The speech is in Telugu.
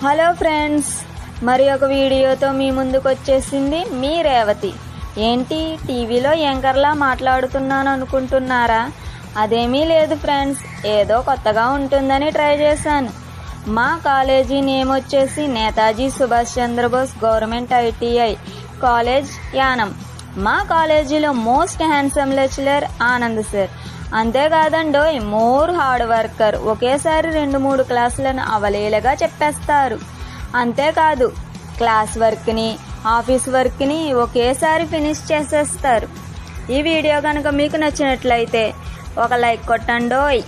హలో ఫ్రెండ్స్, మరి ఒక వీడియోతో మీ ముందుకు వచ్చేసింది మీ రేవతి. ఏంటి టీవీలో యాంకర్లా మాట్లాడుతున్నాను అనుకుంటున్నారా? అదేమీ లేదు ఫ్రెండ్స్, ఏదో కొత్తగా ఉంటుందని ట్రై చేశాను. మా కాలేజీ నేమ్ వచ్చేసి Netaji Subhash Chandrabose government ITI college Yanam. మా కాలేజీలో most handsome lecturer Anand sir. అంతేకాదండోయ్, మోర్ హార్డ్ వర్కర్. ఒకేసారి 2-3 క్లాసులను అవలీలగా చెప్పేస్తారు. అంతేకాదు, క్లాస్ వర్క్ని ఆఫీస్ వర్క్ని ఒకేసారి ఫినిష్ చేసేస్తారు. ఈ వీడియో కనుక మీకు నచ్చినట్లయితే ఒక లైక్ కొట్టండోయ్.